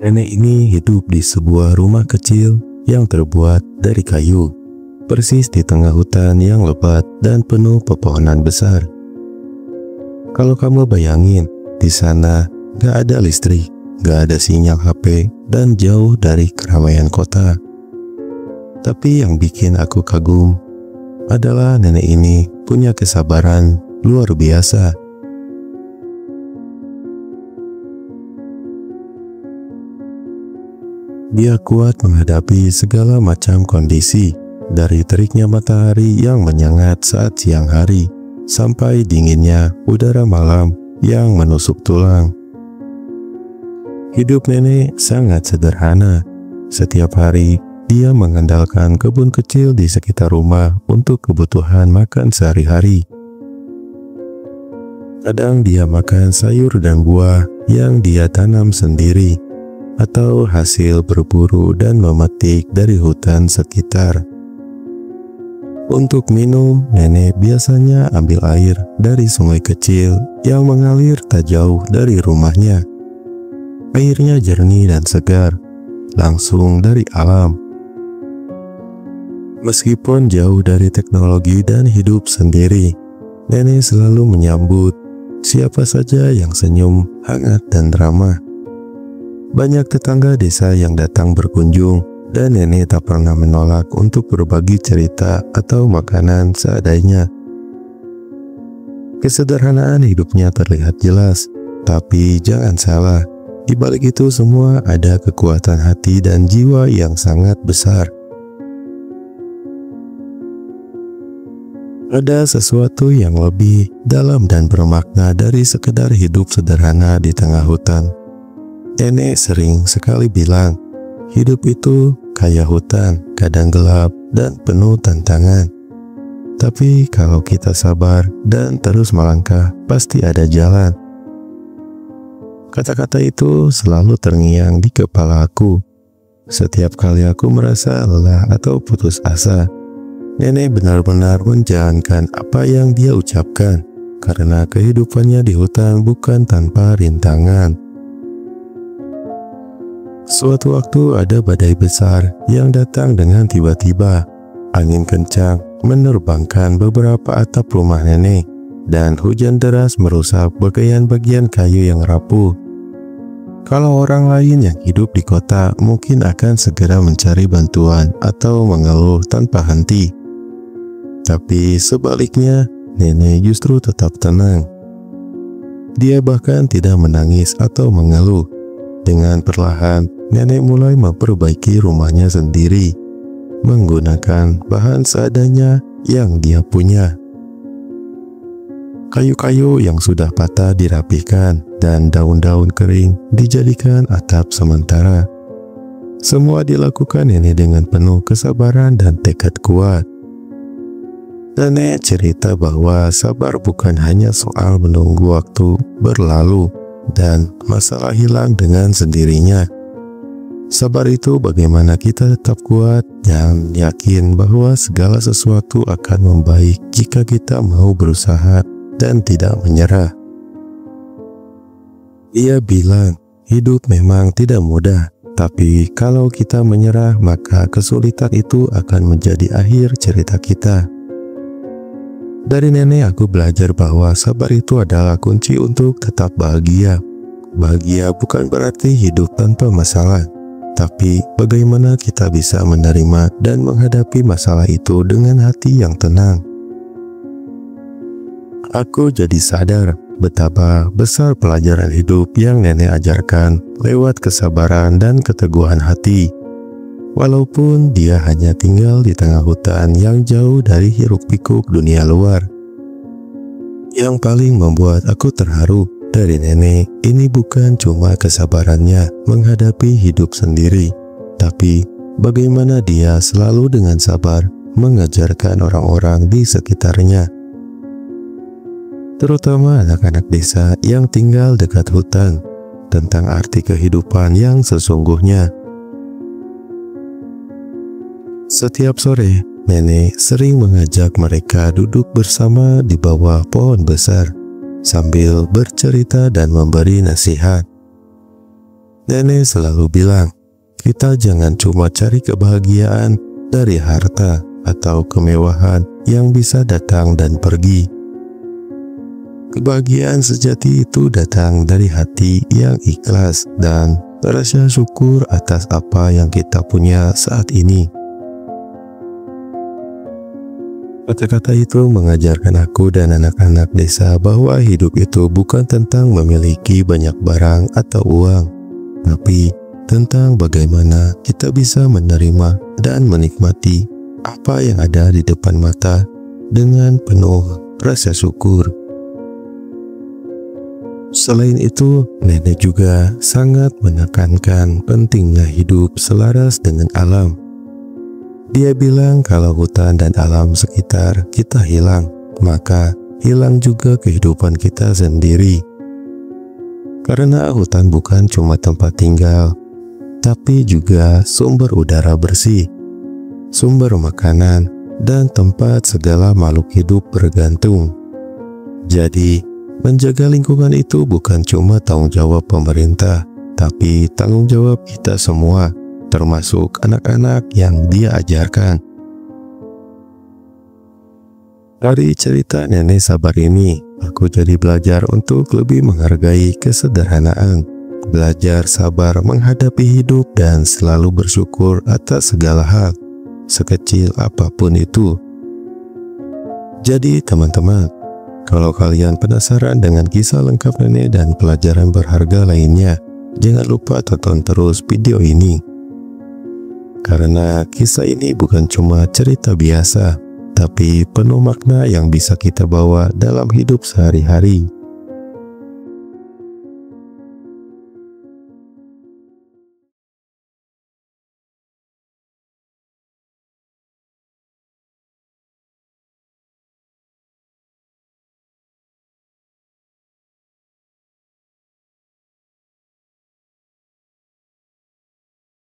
Nenek ini hidup di sebuah rumah kecil yang terbuat dari kayu, persis di tengah hutan yang lebat dan penuh pepohonan besar. Kalau kamu bayangin, di sana gak ada listrik, gak ada sinyal HP, dan jauh dari keramaian kota. Tapi yang bikin aku kagum adalah nenek ini punya kesabaran luar biasa. Dia kuat menghadapi segala macam kondisi, dari teriknya matahari yang menyengat saat siang hari, sampai dinginnya udara malam yang menusuk tulang. Hidup nenek sangat sederhana. Setiap hari, dia mengandalkan kebun kecil di sekitar rumah untuk kebutuhan makan sehari-hari. Kadang dia makan sayur dan buah yang dia tanam sendiri, atau hasil berburu dan memetik dari hutan sekitar. Untuk minum, nenek biasanya ambil air dari sungai kecil yang mengalir tak jauh dari rumahnya. Airnya jernih dan segar, langsung dari alam. Meskipun jauh dari teknologi dan hidup sendiri, nenek selalu menyambut siapa saja yang senyum, hangat, dan ramah. Banyak tetangga desa yang datang berkunjung, dan nenek tak pernah menolak untuk berbagi cerita atau makanan seadanya. Kesederhanaan hidupnya terlihat jelas, tapi jangan salah, di balik itu semua ada kekuatan hati dan jiwa yang sangat besar. Ada sesuatu yang lebih dalam dan bermakna dari sekedar hidup sederhana di tengah hutan. Nenek sering sekali bilang, hidup itu kayak hutan, kadang gelap dan penuh tantangan. Tapi kalau kita sabar dan terus melangkah, pasti ada jalan. Kata-kata itu selalu terngiang di kepala aku. Setiap kali aku merasa lelah atau putus asa, nenek benar-benar menjalankan apa yang dia ucapkan, karena kehidupannya di hutan bukan tanpa rintangan. Suatu waktu ada badai besar yang datang dengan tiba-tiba. Angin kencang menerbangkan beberapa atap rumah nenek, dan hujan deras merusak bagian-bagian kayu yang rapuh. Kalau orang lain yang hidup di kota mungkin akan segera mencari bantuan atau mengeluh tanpa henti. Tapi sebaliknya, nenek justru tetap tenang. Dia bahkan tidak menangis atau mengeluh. Dengan perlahan, nenek mulai memperbaiki rumahnya sendiri, menggunakan bahan seadanya yang dia punya. Kayu-kayu yang sudah patah dirapihkan, dan daun-daun kering dijadikan atap sementara. Semua dilakukan nenek dengan penuh kesabaran dan tekad kuat. Nenek cerita bahwa sabar bukan hanya soal menunggu waktu berlalu dan masalah hilang dengan sendirinya. Sabar itu bagaimana kita tetap kuat dan yakin bahwa segala sesuatu akan membaik jika kita mau berusaha dan tidak menyerah. Ia bilang, hidup memang tidak mudah, tapi kalau kita menyerah, maka kesulitan itu akan menjadi akhir cerita kita. Dari nenek aku belajar bahwa sabar itu adalah kunci untuk tetap bahagia. Bahagia bukan berarti hidup tanpa masalah, tapi bagaimana kita bisa menerima dan menghadapi masalah itu dengan hati yang tenang. Aku jadi sadar betapa besar pelajaran hidup yang nenek ajarkan lewat kesabaran dan keteguhan hati. Walaupun dia hanya tinggal di tengah hutan yang jauh dari hiruk-pikuk dunia luar. Yang paling membuat aku terharu dari nenek ini bukan cuma kesabarannya menghadapi hidup sendiri, tapi bagaimana dia selalu dengan sabar mengajarkan orang-orang di sekitarnya, terutama anak-anak desa yang tinggal dekat hutan, tentang arti kehidupan yang sesungguhnya. Setiap sore, nenek sering mengajak mereka duduk bersama di bawah pohon besar, sambil bercerita dan memberi nasihat. Nenek selalu bilang, kita jangan cuma cari kebahagiaan dari harta atau kemewahan yang bisa datang dan pergi. Kebahagiaan sejati itu datang dari hati yang ikhlas dan rasa syukur atas apa yang kita punya saat ini. Kata-kata itu mengajarkan aku dan anak-anak desa bahwa hidup itu bukan tentang memiliki banyak barang atau uang, tapi tentang bagaimana kita bisa menerima dan menikmati apa yang ada di depan mata dengan penuh rasa syukur. Selain itu, nenek juga sangat menekankan pentingnya hidup selaras dengan alam. Dia bilang kalau hutan dan alam sekitar kita hilang, maka hilang juga kehidupan kita sendiri. Karena hutan bukan cuma tempat tinggal, tapi juga sumber udara bersih, sumber makanan, dan tempat segala makhluk hidup bergantung. Jadi, menjaga lingkungan itu bukan cuma tanggung jawab pemerintah, tapi tanggung jawab kita semua, termasuk anak-anak yang dia ajarkan. Dari cerita nenek sabar ini, aku jadi belajar untuk lebih menghargai kesederhanaan, belajar sabar menghadapi hidup dan selalu bersyukur atas segala hal, sekecil apapun itu. Jadi teman-teman, kalau kalian penasaran dengan kisah lengkap nenek dan pelajaran berharga lainnya, jangan lupa tonton terus video ini. Karena kisah ini bukan cuma cerita biasa, tapi penuh makna yang bisa kita bawa dalam hidup sehari-hari.